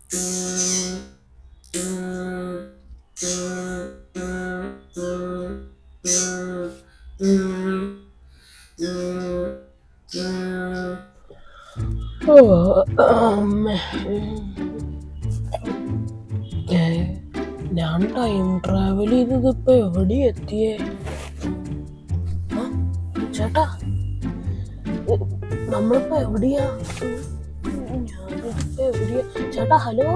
ഞാൻ time travel ചെയ്തതിപ്പോ എവിടെ എത്തിയേ? ചേട്ടാ, നമ്മളിപ്പോ എവിടെയാ? ഞാനിപ്പോ എവിടെയാ ചേട്ടാ? Hello,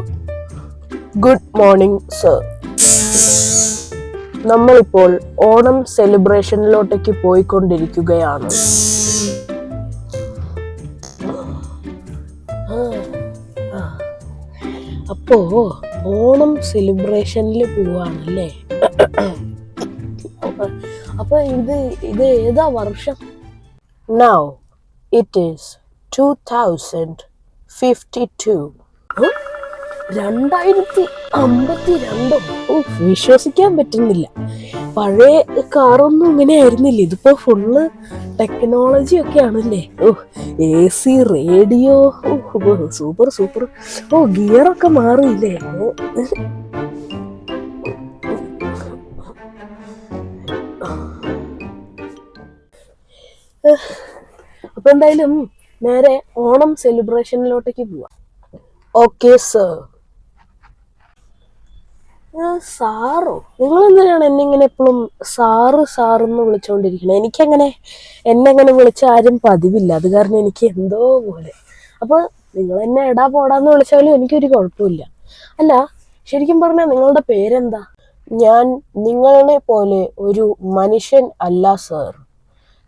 good morning sir. നമ്മളിപ്പോൾ ഓണം സെലിബ്രേഷനിലോട്ടേക്ക് പോയിക്കൊണ്ടിരിക്കുകയാണ്. അപ്പോ ഓണം സെലിബ്രേഷനിൽ പോവാണല്ലേ? അപ്പൊ ഇത് ഏതാ വർഷം? Now it is 2052. 2052? വിശ്വസിക്കാൻ പറ്റുന്നില്ല. പഴയ കാറൊന്നും ഇങ്ങനെ ആയിരുന്നില്ല. ഇതിപ്പോ ഫുള്ള് ടെക്നോളജി ഒക്കെ ആണല്ലേ. AC, radio, super super. ഗിയറൊക്കെ മാറിയില്ലേ? അപ്പൊ എന്തായാലും നേരെ ഓണം സെലിബ്രേഷനിലോട്ടേക്ക് പോവാം. Okay sir. സാറോ? നിങ്ങൾ എന്തിനാണ് എന്നെ ഇങ്ങനെ എപ്പോഴും സാറെന്ന് വിളിച്ചോണ്ടിരിക്കണേ? എന്നെ വിളിച്ച ആരും പതിവില്ല. അത് കാരണം എനിക്ക് എന്തോ പോലെ. അപ്പൊ നിങ്ങൾ എന്നെ എടാ പോടാന്ന് വിളിച്ചാലും എനിക്കൊരു കുഴപ്പമില്ല. അല്ല, ശരിക്കും പറഞ്ഞാൽ നിങ്ങളുടെ പേരെന്താ? ഞാൻ നിങ്ങളെ പോലെ ഒരു മനുഷ്യൻ അല്ല സർ.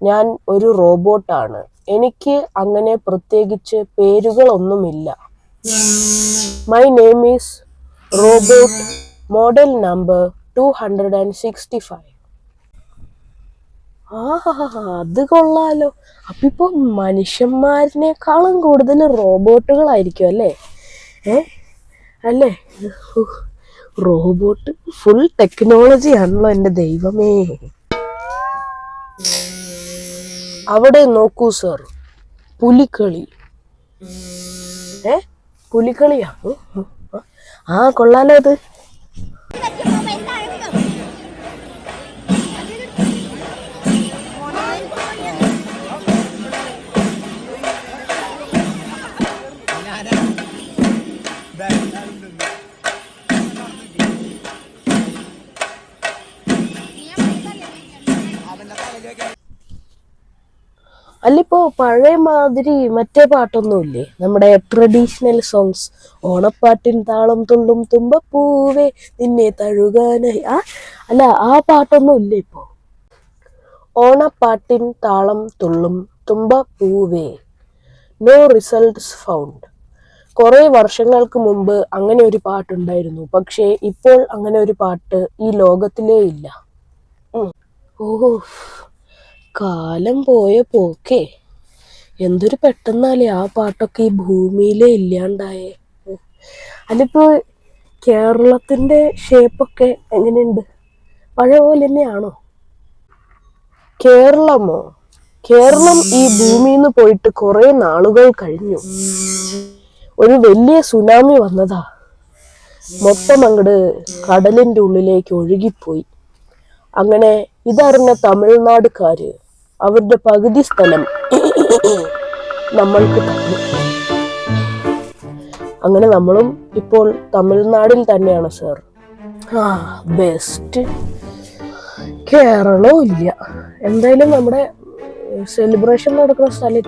ഞാൻ ഒരു റോബോട്ടാണ്. എനിക്ക് അങ്ങനെ പ്രത്യേകിച്ച് പേരുകളൊന്നുമില്ല. My name is robot model number 265. അത് കൊള്ളാലോ. അപ്പിപ്പോ മനുഷ്യന്മാരിനേക്കാളും കൂടുതൽ റോബോട്ടുകളായിരിക്കും അല്ലേ? അല്ലേ? റോബോട്ട് ഫുൾ ടെക്നോളജി ആണല്ലോ എൻ്റെ ദൈവമേ. അവിടെ നോക്കൂ സർ, പുലിക്കളി. പുലിക്കളിയാ? കൊള്ളാലോ അത്. അല്ലിപ്പോ പഴയ മാതിരി മറ്റേ പാട്ടൊന്നുമില്ലേ? നമ്മുടെ ട്രഡീഷണൽ സോങ്സ്, ഓണപ്പാട്ടിൻ താളം തുള്ളും തുമ്പപ്പൂവേ നിന്നെ തഴുകാനായി, അല്ല ആ പാട്ടൊന്നും ഇല്ലേ ഇപ്പോ? ഓണപ്പാട്ടിൻ താളം തുള്ളും തുമ്പപ്പൂവേ, നോ റിസൾട്ട്സ് ഫൗണ്ട്. കുറെ വർഷങ്ങൾക്ക് മുമ്പ് അങ്ങനെ ഒരു പാട്ടുണ്ടായിരുന്നു. പക്ഷേ ഇപ്പോൾ അങ്ങനെ ഒരു പാട്ട് ഈ ലോകത്തിലേ ഇല്ല. കാലം പോയ പോക്കേ. എന്തൊരു പെട്ടെന്നാലേ ആ പാട്ടൊക്കെ ഈ ഭൂമിയിലേ ഇല്ലാണ്ടായേ. അതിപ്പോ കേരളത്തിന്റെ ഷേപ്പൊക്കെ എങ്ങനെയുണ്ട്? പഴയ പോലെ തന്നെയാണോ? കേരളമോ? കേരളം ഈ ഭൂമിന്ന് പോയിട്ട് കുറെ നാളുകൾ കഴിഞ്ഞു. ഒരു വലിയ സുനാമി വന്നതാ. മൊത്തം അങ്ങട് കടലിന്റെ ഉള്ളിലേക്ക് ഒഴുകിപ്പോയി. അങ്ങനെ ഇതറിഞ്ഞ തമിഴ്നാടുകാര് അവരുടെ പകുതി സ്ഥലം നമ്മൾക്ക് തന്നു. അങ്ങനെ നമ്മളും ഇപ്പോൾ തമിഴ്നാടിൽ തന്നെയാണ് സർ. ബെസ്റ്റ്. കേരളവും ഇല്ല. എന്തായാലും നമ്മുടെ സെലിബ്രേഷൻ നടക്കുന്ന സ്ഥലം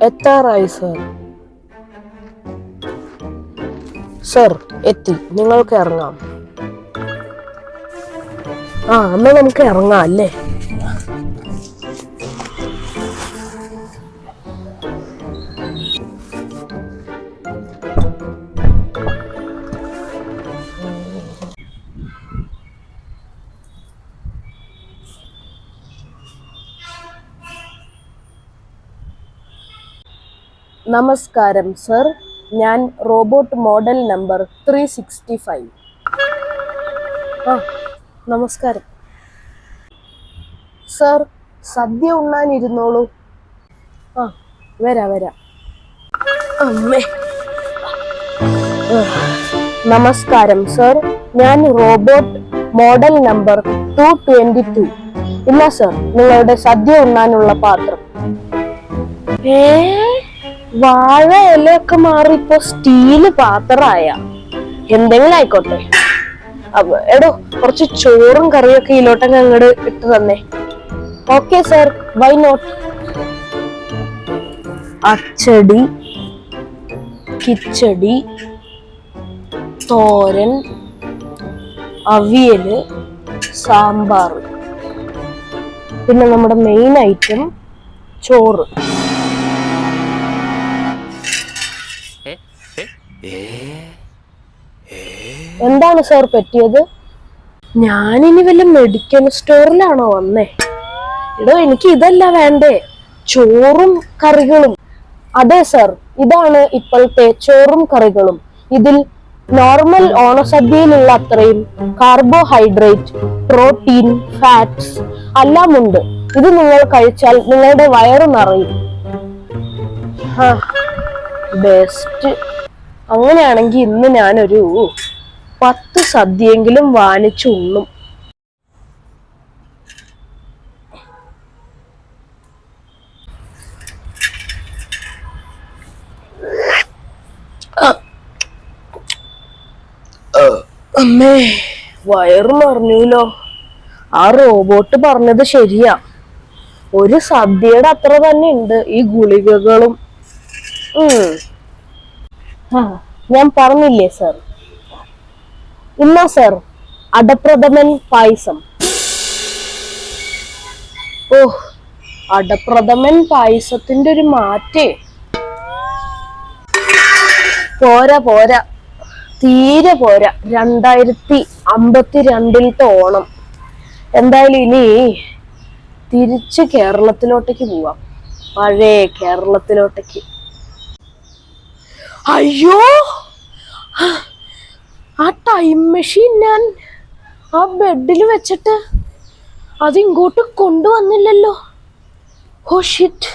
എത്താറായി സർ. സർ എത്തി. നിങ്ങൾക്ക് ഇറങ്ങാം. എന്നാ നമുക്ക് ഇറങ്ങാം അല്ലേ? നമസ്കാരം സർ. ഞാൻ റോബോട്ട് മോഡൽ നമ്പർ 365. നമസ്കാരം സർ. സദ്യ ഉണ്ണാനിരുന്നോളൂ. വരാം. അമ്മേ, നമസ്കാരം സർ, ഞാൻ റോബോട്ട് മോഡൽ നമ്പർ 222. ഇല്ല സർ, നിങ്ങളുടെ സദ്യ ഉണ്ണാനുള്ള പാത്രം. വാഴ ഇലയൊക്കെ മാറി ഇപ്പൊ സ്റ്റീല് പാത്രമായ. എന്തെങ്കിലും ആയിക്കോട്ടെ. എടോ, കുറച്ച് ചോറും കറിയൊക്കെ ഇതിലോട്ടൊക്കെ അങ്ങോട്ട് ഇട്ട് തന്നെ. Okay sir, why not. അച്ചടി, കിച്ചടി, തോരൻ, അവിയല്, സാമ്പാർ, പിന്നെ നമ്മുടെ മെയിൻ ഐറ്റം ചോറ്. എന്താണ് സാർ പറ്റിയത്? ഞാനിനി വല്ല മെഡിക്കൽ സ്റ്റോറിലാണോ വന്നേ? എടോ, എനിക്ക് ഇതല്ല വേണ്ടേ, ചോറും കറികളും. അതെ സർ, ഇതാണ് ഇപ്പോഴത്തെ ചോറും കറികളും. ഇതിൽ നോർമൽ ഓണസദ്യയിലുള്ള അത്രയും കാർബോഹൈഡ്രേറ്റ്, പ്രോട്ടീൻ, ഫാറ്റ്സ് എല്ലാം ഉണ്ട്. ഇത് നിങ്ങൾ കഴിച്ചാൽ നിങ്ങളുടെ വയറ് നിറയും. ബെസ്റ്റ്. അങ്ങനെയാണെങ്കിൽ ഇന്ന് ഞാനൊരു 10 സദ്യയെങ്കിലും വാങ്ങിച്ചു ഉണ്ണും. അമ്മേ, വയറ് നിറഞ്ഞൂലോ. ആ റോബോട്ട് പറഞ്ഞത് ശരിയാ, ഒരു സദ്യയുടെ അത്ര തന്നെ ഉണ്ട് ഈ ഗുളികകളും. ഞാൻ പറഞ്ഞില്ലേ സർ. ഇല്ല സർ, അടപ്രഥമൻ പായസം. ഓഹ്, അടപ്രഥമൻ പായസത്തിന്റെ ഒരു മാറ്റേ. പോരാ പോരാ, തീരെ പോരാ. 2052 ഓണം. എന്തായാലും ഇനി തിരിച്ച് കേരളത്തിലോട്ടേക്ക് പോവാം, പഴയ കേരളത്തിലോട്ടേക്ക്. അയ്യോ, ആ ടൈം മെഷീൻ ഞാൻ ആ ബെഡിൽ വെച്ചിട്ട് അതിങ്ങോട്ട് കൊണ്ടുവന്നില്ലല്ലോ. Oh shit.